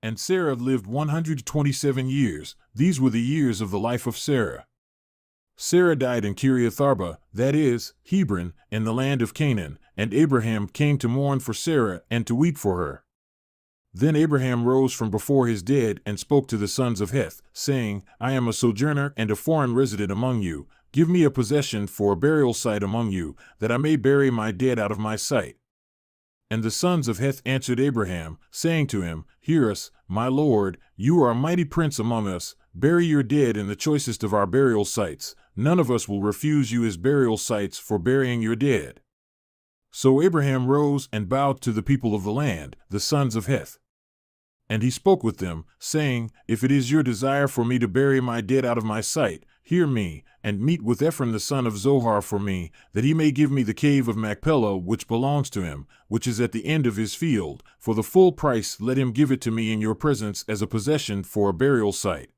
And Sarah lived 127 years. These were the years of the life of Sarah. Sarah died in Kiriath Arba, that is, Hebron, in the land of Canaan, and Abraham came to mourn for Sarah and to weep for her. Then Abraham rose from before his dead and spoke to the sons of Heth, saying, I am a sojourner and a foreign resident among you. Give me a possession for a burial site among you, that I may bury my dead out of my sight. And the sons of Heth answered Abraham, saying to him, Hear us, my lord, you are a mighty prince among us. Bury your dead in the choicest of our burial sites. None of us will refuse you as burial sites for burying your dead. So Abraham rose and bowed to the people of the land, the sons of Heth. And he spoke with them, saying, If it is your desire for me to bury my dead out of my sight, hear me, and meet with Ephron the son of Zohar for me, that he may give me the cave of Machpelah which belongs to him, which is at the end of his field. For the full price let him give it to me in your presence as a possession for a burial site.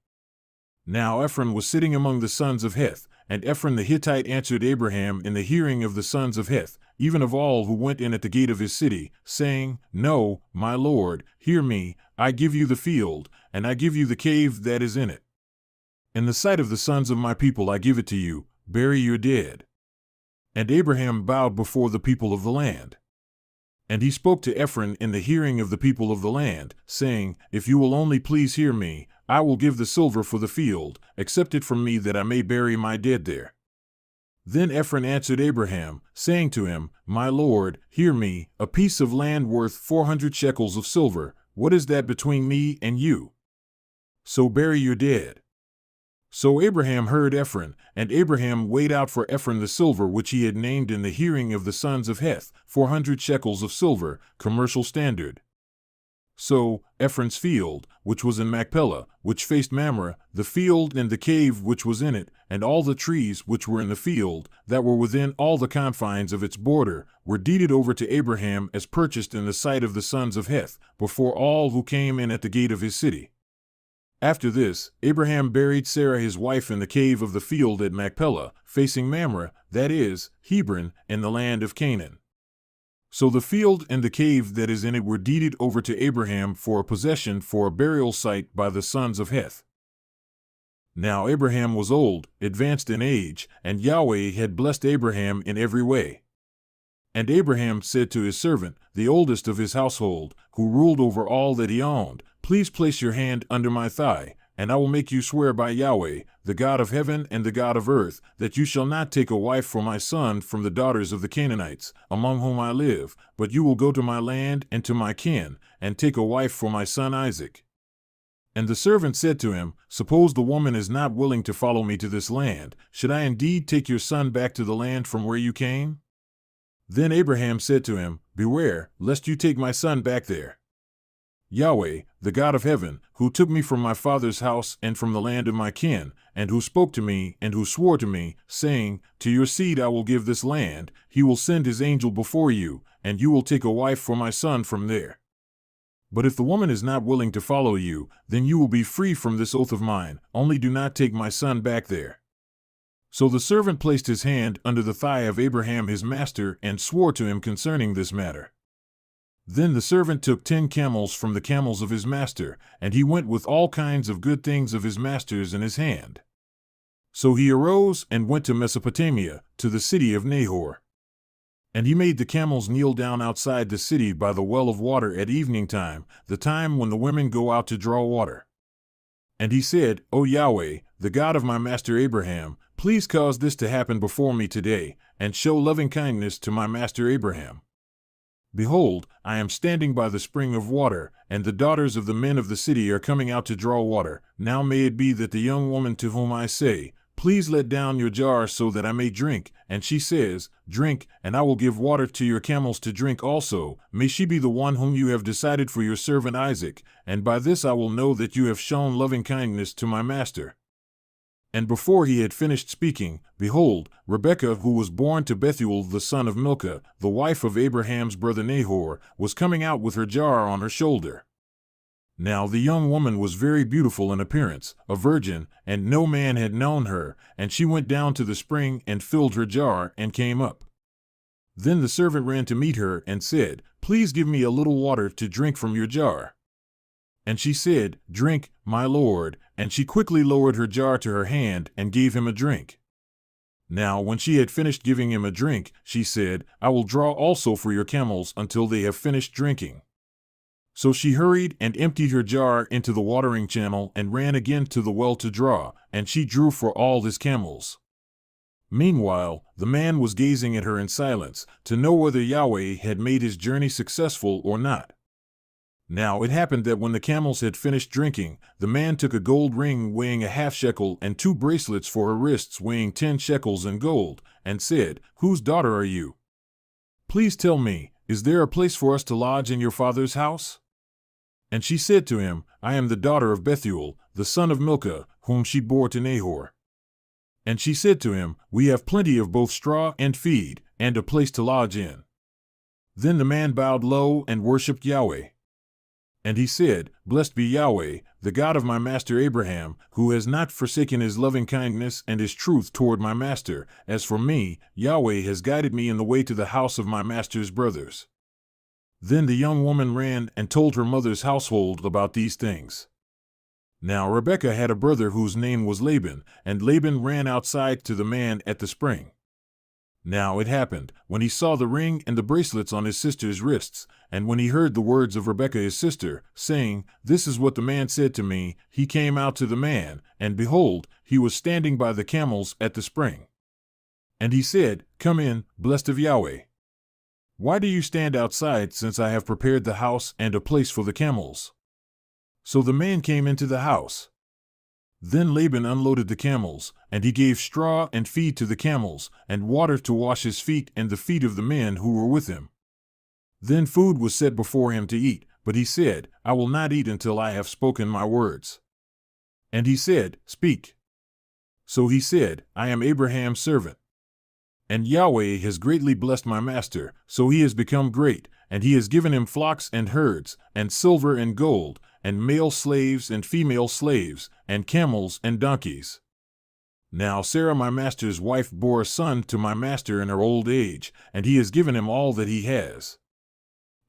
Now Ephron was sitting among the sons of Heth, and Ephron the Hittite answered Abraham in the hearing of the sons of Heth, even of all who went in at the gate of his city, saying, No, my lord, hear me, I give you the field, and I give you the cave that is in it. In the sight of the sons of my people I give it to you, bury your dead. And Abraham bowed before the people of the land. And he spoke to Ephron in the hearing of the people of the land, saying, If you will only please hear me, I will give the silver for the field, accept it from me that I may bury my dead there. Then Ephron answered Abraham, saying to him, My lord, hear me, a piece of land worth 400 shekels of silver, what is that between me and you? So bury your dead. So Abraham heard Ephron, and Abraham weighed out for Ephron the silver which he had named in the hearing of the sons of Heth, 400 shekels of silver, commercial standard. So Ephron's field, which was in Machpelah, which faced Mamre, the field and the cave which was in it, and all the trees which were in the field, that were within all the confines of its border, were deeded over to Abraham as purchased in the sight of the sons of Heth, before all who came in at the gate of his city. After this, Abraham buried Sarah his wife in the cave of the field at Machpelah, facing Mamre, that is, Hebron, in the land of Canaan. So the field and the cave that is in it were deeded over to Abraham for a possession for a burial site by the sons of Heth. Now Abraham was old, advanced in age, and Yahweh had blessed Abraham in every way. And Abraham said to his servant, the oldest of his household, who ruled over all that he owned, Please place your hand under my thigh, and I will make you swear by Yahweh, the God of heaven and the God of earth, that you shall not take a wife for my son from the daughters of the Canaanites, among whom I live, but you will go to my land and to my kin, and take a wife for my son Isaac. And the servant said to him, Suppose the woman is not willing to follow me to this land, should I indeed take your son back to the land from where you came? Then Abraham said to him, Beware, lest you take my son back there. Yahweh, the God of heaven, who took me from my father's house and from the land of my kin, and who spoke to me and who swore to me, saying, To your seed I will give this land, he will send his angel before you, and you will take a wife for my son from there. But if the woman is not willing to follow you, then you will be free from this oath of mine, only do not take my son back there. So the servant placed his hand under the thigh of Abraham his master and swore to him concerning this matter. Then the servant took 10 camels from the camels of his master, and he went with all kinds of good things of his master's in his hand. So he arose and went to Mesopotamia, to the city of Nahor. And he made the camels kneel down outside the city by the well of water at evening time, the time when the women go out to draw water. And he said, O Yahweh, the God of my master Abraham, please cause this to happen before me today, and show loving kindness to my master Abraham. Behold, I am standing by the spring of water, and the daughters of the men of the city are coming out to draw water. Now may it be that the young woman to whom I say, Please let down your jar so that I may drink, and she says, Drink, and I will give water to your camels to drink also, may she be the one whom you have decided for your servant Isaac, and by this I will know that you have shown loving kindness to my master. And before he had finished speaking, behold, Rebekah, who was born to Bethuel the son of Milcah, the wife of Abraham's brother Nahor, was coming out with her jar on her shoulder. Now the young woman was very beautiful in appearance, a virgin, and no man had known her, and she went down to the spring and filled her jar and came up. Then the servant ran to meet her and said, Please give me a little water to drink from your jar. And she said, "Drink, my lord," and she quickly lowered her jar to her hand and gave him a drink. Now when she had finished giving him a drink, she said, "I will draw also for your camels until they have finished drinking." So she hurried and emptied her jar into the watering channel and ran again to the well to draw, and she drew for all his camels. Meanwhile, the man was gazing at her in silence, to know whether Yahweh had made his journey successful or not. Now it happened that when the camels had finished drinking, the man took a gold ring weighing a half shekel and 2 bracelets for her wrists weighing 10 shekels in gold, and said, "Whose daughter are you? Please tell me, is there a place for us to lodge in your father's house?" And she said to him, "I am the daughter of Bethuel, the son of Milcah, whom she bore to Nahor." And she said to him, "We have plenty of both straw and feed, and a place to lodge in." Then the man bowed low and worshipped Yahweh. And he said, "Blessed be Yahweh, the God of my master Abraham, who has not forsaken his loving kindness and his truth toward my master. As for me, Yahweh has guided me in the way to the house of my master's brothers." Then the young woman ran and told her mother's household about these things. Now Rebekah had a brother whose name was Laban, and Laban ran outside to the man at the spring. Now it happened, when he saw the ring and the bracelets on his sister's wrists, and when he heard the words of Rebekah his sister, saying, "This is what the man said to me," he came out to the man, and behold, he was standing by the camels at the spring. And he said, "Come in, blessed of Yahweh. Why do you stand outside, since I have prepared the house and a place for the camels?" So the man came into the house. Then Laban unloaded the camels, and he gave straw and feed to the camels, and water to wash his feet and the feet of the men who were with him. Then food was set before him to eat, but he said, "I will not eat until I have spoken my words." And he said, "Speak." So he said, "I am Abraham's servant. And Yahweh has greatly blessed my master, so he has become great, and he has given him flocks and herds, and silver and gold, and male slaves and female slaves, and camels and donkeys. Now Sarah my master's wife bore a son to my master in her old age, and he has given him all that he has.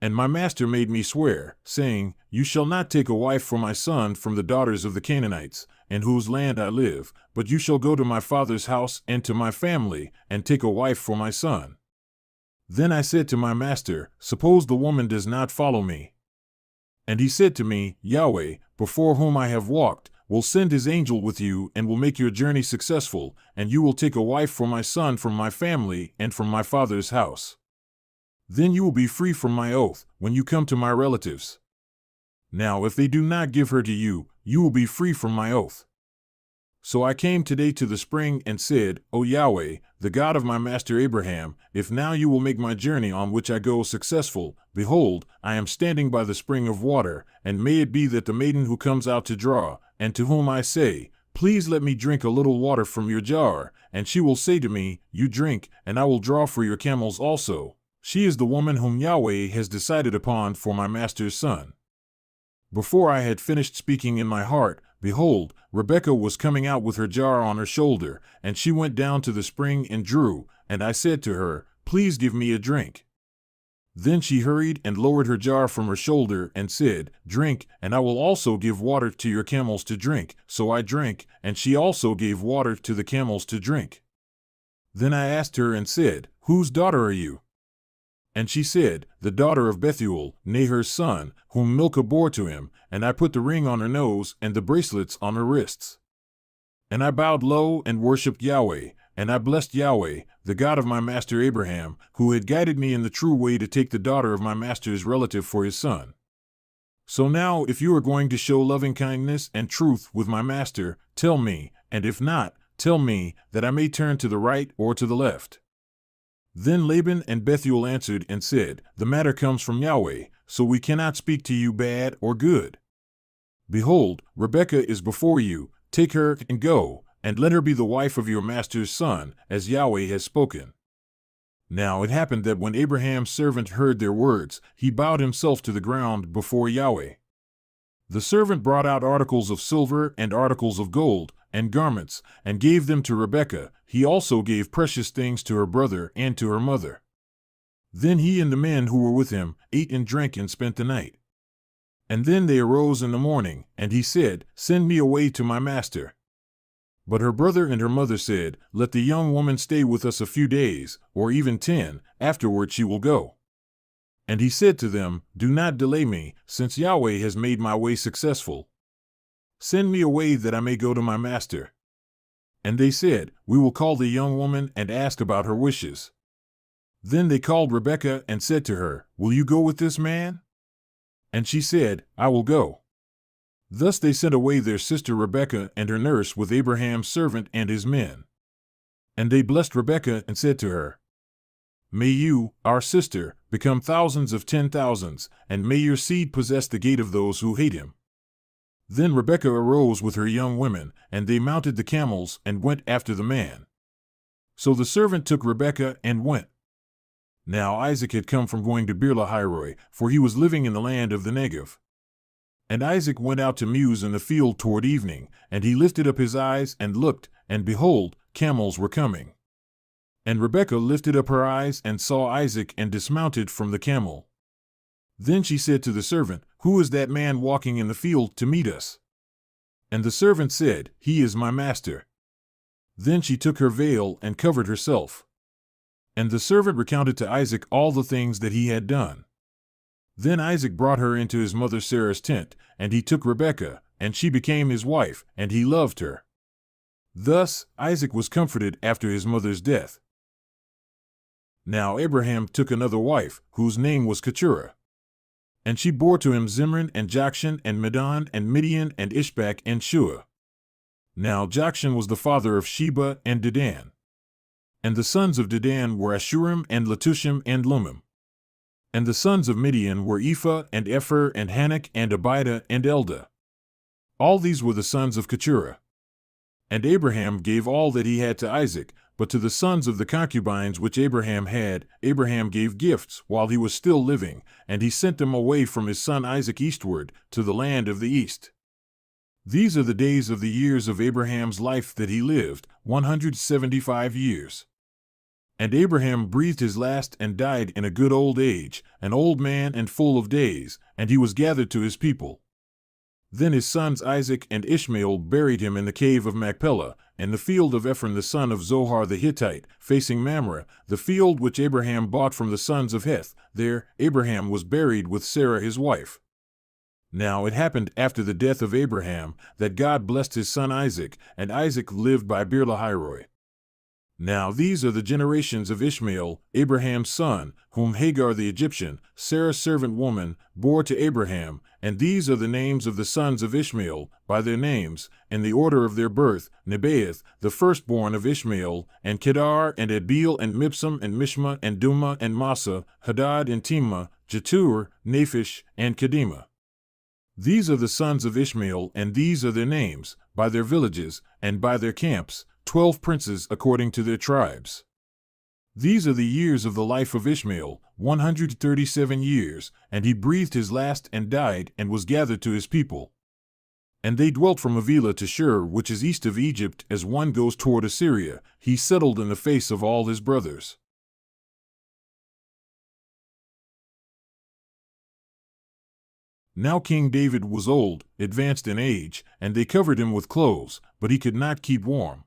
And my master made me swear, saying, You shall not take a wife for my son from the daughters of the Canaanites, in whose land I live, but you shall go to my father's house and to my family, and take a wife for my son. Then I said to my master, Suppose the woman does not follow me. And he said to me, Yahweh, before whom I have walked, will send his angel with you and will make your journey successful, and you will take a wife for my son from my family and from my father's house. Then you will be free from my oath when you come to my relatives. Now if they do not give her to you, you will be free from my oath. So I came today to the spring and said, O Yahweh, the God of my master Abraham, if now you will make my journey on which I go successful, behold, I am standing by the spring of water, and may it be that the maiden who comes out to draw, and to whom I say, Please let me drink a little water from your jar, and she will say to me, You drink, and I will draw for your camels also. She is the woman whom Yahweh has decided upon for my master's son. Before I had finished speaking in my heart, behold, Rebekah was coming out with her jar on her shoulder, and she went down to the spring and drew, and I said to her, Please give me a drink. Then she hurried and lowered her jar from her shoulder and said, Drink, and I will also give water to your camels to drink. So I drank, and she also gave water to the camels to drink. Then I asked her and said, Whose daughter are you? And she said, The daughter of Bethuel, Nahor's son, whom Milcah bore to him, and I put the ring on her nose and the bracelets on her wrists. And I bowed low and worshipped Yahweh, and I blessed Yahweh, the God of my master Abraham, who had guided me in the true way to take the daughter of my master's relative for his son. So now if you are going to show loving kindness and truth with my master, tell me, and if not, tell me, that I may turn to the right or to the left. Then Laban and Bethuel answered and said, The matter comes from Yahweh, so we cannot speak to you bad or good. Behold, Rebekah is before you, take her and go, and let her be the wife of your master's son, as Yahweh has spoken. Now it happened that when Abraham's servant heard their words, he bowed himself to the ground before Yahweh. The servant brought out articles of silver and articles of gold, and garments, and gave them to Rebekah. He also gave precious things to her brother and to her mother. Then he and the men who were with him ate and drank and spent the night. And then they arose in the morning, and he said, Send me away to my master. But her brother and her mother said, Let the young woman stay with us a few days, or even 10, afterward she will go. And he said to them, Do not delay me, since Yahweh has made my way successful. Send me away that I may go to my master. And they said, We will call the young woman and ask about her wishes. Then they called Rebekah and said to her, Will you go with this man? And she said, I will go. Thus they sent away their sister Rebekah and her nurse with Abraham's servant and his men. And they blessed Rebekah and said to her, May you, our sister, become thousands of 10,000s, and may your seed possess the gate of those who hate him. Then Rebekah arose with her young women, and they mounted the camels and went after the man. So the servant took Rebekah and went. Now Isaac had come from going to Beer-lahai-roi, for he was living in the land of the Negev. And Isaac went out to muse in the field toward evening, and he lifted up his eyes and looked, and behold, camels were coming. And Rebekah lifted up her eyes and saw Isaac and dismounted from the camel. Then she said to the servant, Who is that man walking in the field to meet us? And the servant said, He is my master. Then she took her veil and covered herself. And the servant recounted to Isaac all the things that he had done. Then Isaac brought her into his mother Sarah's tent, and he took Rebekah, and she became his wife, and he loved her. Thus Isaac was comforted after his mother's death. Now Abraham took another wife, whose name was Keturah. And she bore to him Zimran and Jokshan and Medan and Midian and Ishbak and Shua. Now Jokshan was the father of Sheba and Dedan. And the sons of Dedan were Ashurim and Letushim and Lumim. And the sons of Midian were Ephah and Epher and Hanok and Abida and Eldah. All these were the sons of Keturah. And Abraham gave all that he had to Isaac, but to the sons of the concubines which Abraham had, Abraham gave gifts while he was still living, and he sent them away from his son Isaac eastward, to the land of the east. These are the days of the years of Abraham's life that he lived, 175 years. And Abraham breathed his last and died in a good old age, an old man and full of days, and he was gathered to his people. Then his sons Isaac and Ishmael buried him in the cave of Machpelah, in the field of Ephron the son of Zohar the Hittite, facing Mamre, the field which Abraham bought from the sons of Heth. There Abraham was buried with Sarah his wife. Now it happened after the death of Abraham, that God blessed his son Isaac, and Isaac lived by Beer-lahai-roi. Now these are the generations of Ishmael, Abraham's son, whom Hagar the Egyptian, Sarah's servant woman, bore to Abraham, and these are the names of the sons of Ishmael, by their names, in the order of their birth: Nebaioth, the firstborn of Ishmael, and Kedar, and Adbeel, and Mibsam, and Mishma, and Duma, and Massa, Hadad, and Timna, Jetur, Naphish, and Kedemah. These are the sons of Ishmael, and these are their names, by their villages, and by their camps, 12 princes according to their tribes. These are the years of the life of Ishmael, 137 years, and he breathed his last and died and was gathered to his people. And they dwelt from Havilah to Shur, which is east of Egypt, as one goes toward Assyria. He settled in the face of all his brothers. Now King David was old, advanced in age, and they covered him with clothes, but he could not keep warm.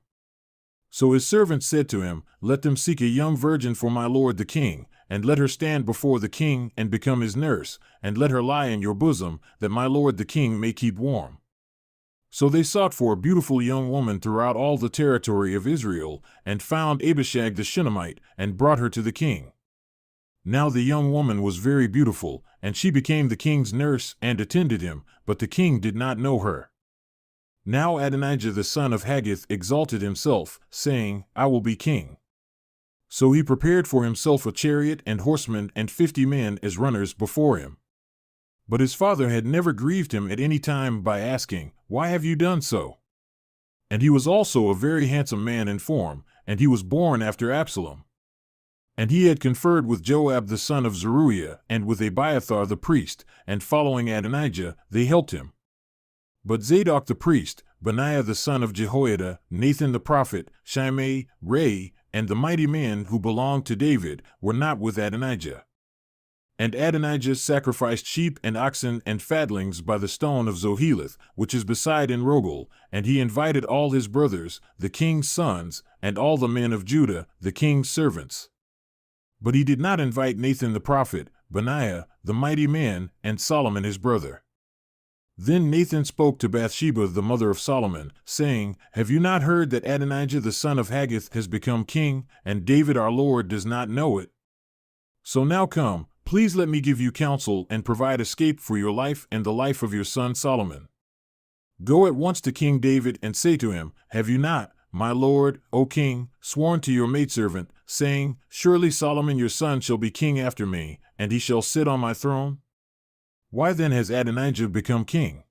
So his servants said to him, Let them seek a young virgin for my lord the king, and let her stand before the king and become his nurse, and let her lie in your bosom, that my lord the king may keep warm. So they sought for a beautiful young woman throughout all the territory of Israel, and found Abishag the Shunammite, and brought her to the king. Now the young woman was very beautiful, and she became the king's nurse and attended him, but the king did not know her. Now Adonijah the son of Haggith exalted himself, saying, I will be king. So he prepared for himself a chariot and horsemen and 50 men as runners before him. But his father had never grieved him at any time by asking, Why have you done so? And he was also a very handsome man in form, and he was born after Absalom. And he had conferred with Joab the son of Zeruiah, and with Abiathar the priest, and following Adonijah, they helped him. But Zadok the priest, Benaiah the son of Jehoiada, Nathan the prophet, Shimei, Rei, and the mighty men who belonged to David were not with Adonijah. And Adonijah sacrificed sheep and oxen and fatlings by the stone of Zoheleth, which is beside En Rogel, and he invited all his brothers, the king's sons, and all the men of Judah, the king's servants. But he did not invite Nathan the prophet, Benaiah, the mighty man, and Solomon his brother. Then Nathan spoke to Bathsheba the mother of Solomon, saying, Have you not heard that Adonijah the son of Haggith has become king, and David our Lord does not know it? So now come, please let me give you counsel and provide escape for your life and the life of your son Solomon. Go at once to King David and say to him, Have you not, my lord, O king, sworn to your maidservant, saying, Surely Solomon your son shall be king after me, and he shall sit on my throne? Why then has Adonijah become king?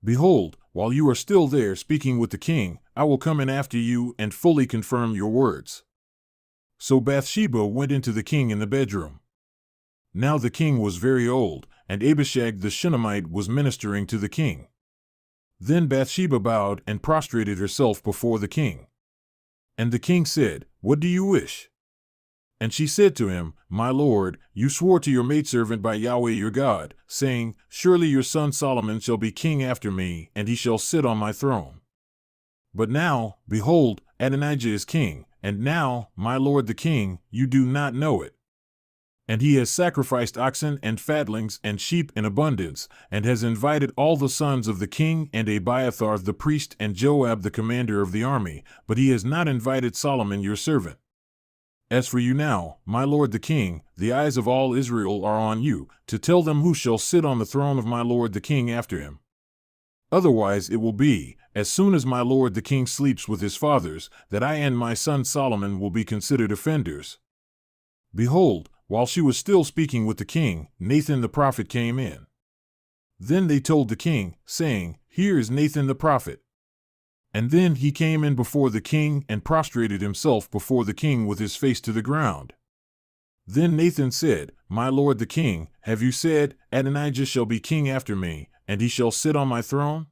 Behold, while you are still there speaking with the king, I will come in after you and fully confirm your words. So Bathsheba went into the king in the bedroom. Now the king was very old, and Abishag the Shunammite was ministering to the king. Then Bathsheba bowed and prostrated herself before the king. And the king said, What do you wish? And she said to him, My lord, you swore to your maidservant by Yahweh your God, saying, Surely your son Solomon shall be king after me, and he shall sit on my throne. But now, behold, Adonijah is king, and now, my lord the king, you do not know it. And he has sacrificed oxen and fatlings and sheep in abundance, and has invited all the sons of the king and Abiathar the priest and Joab the commander of the army, but he has not invited Solomon your servant. As for you now, my lord the king, the eyes of all Israel are on you, to tell them who shall sit on the throne of my lord the king after him. Otherwise it will be, as soon as my lord the king sleeps with his fathers, that I and my son Solomon will be considered offenders. Behold, while she was still speaking with the king, Nathan the prophet came in. Then they told the king, saying, Here is Nathan the prophet. And then he came in before the king and prostrated himself before the king with his face to the ground. Then Nathan said, My lord the king, have you said, Adonijah shall be king after me, and he shall sit on my throne?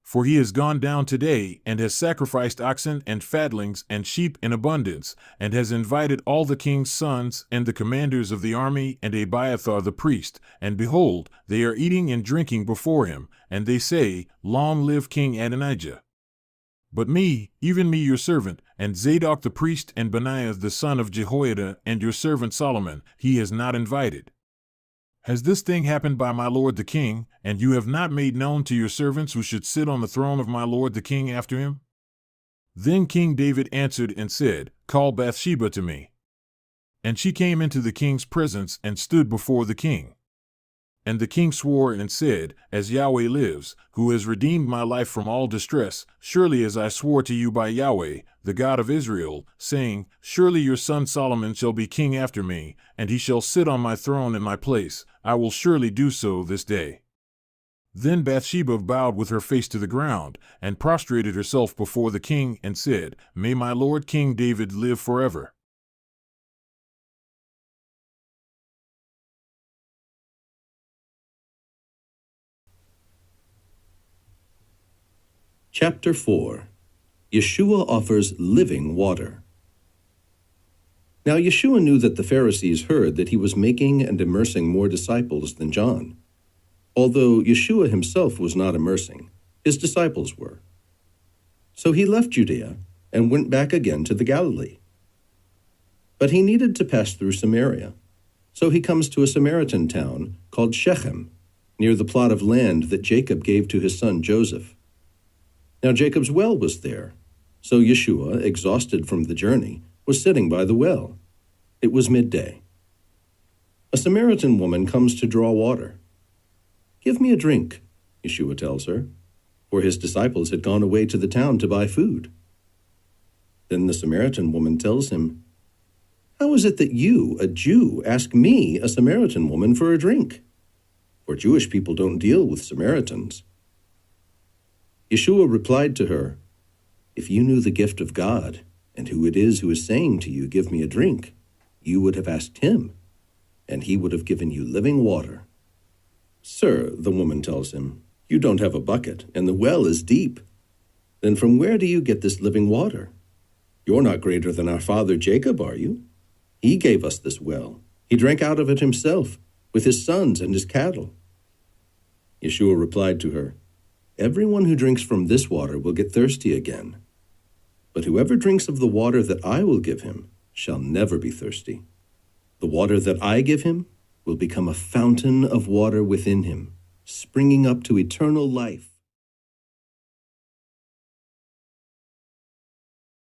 For he has gone down today, and has sacrificed oxen and fatlings and sheep in abundance, and has invited all the king's sons and the commanders of the army and Abiathar the priest, and behold, they are eating and drinking before him, and they say, Long live King Adonijah. But me, even me your servant, and Zadok the priest and Benaiah the son of Jehoiada and your servant Solomon, he has not invited. Has this thing happened by my lord the king, and you have not made known to your servants who should sit on the throne of my lord the king after him? Then King David answered and said, Call Bathsheba to me. And she came into the king's presence and stood before the king. And the king swore and said, As Yahweh lives, who has redeemed my life from all distress, surely as I swore to you by Yahweh, the God of Israel, saying, Surely your son Solomon shall be king after me, and he shall sit on my throne in my place, I will surely do so this day. Then Bathsheba bowed with her face to the ground, and prostrated herself before the king, and said, May my lord King David live forever. Chapter 4. Yeshua offers living water. Now Yeshua knew that the Pharisees heard that he was making and immersing more disciples than John. Although Yeshua himself was not immersing, his disciples were. So he left Judea and went back again to the Galilee. But he needed to pass through Samaria. So he comes to a Samaritan town called Shechem, near the plot of land that Jacob gave to his son Joseph. Now Jacob's well was there, so Yeshua, exhausted from the journey, was sitting by the well. It was midday. A Samaritan woman comes to draw water. Give me a drink, Yeshua tells her, for his disciples had gone away to the town to buy food. Then the Samaritan woman tells him, How is it that you, a Jew, ask me, a Samaritan woman, for a drink? For Jewish people don't deal with Samaritans. Yeshua replied to her, If you knew the gift of God, and who it is who is saying to you, Give me a drink, you would have asked him, and he would have given you living water. Sir, the woman tells him, You don't have a bucket, and the well is deep. Then from where do you get this living water? You're not greater than our father Jacob, are you? He gave us this well, He drank out of it himself, with his sons and his cattle." Yeshua replied to her, "Everyone who drinks from this water will get thirsty again. But whoever drinks of the water that I will give him shall never be thirsty. The water that I give him will become a fountain of water within him, springing up to eternal life."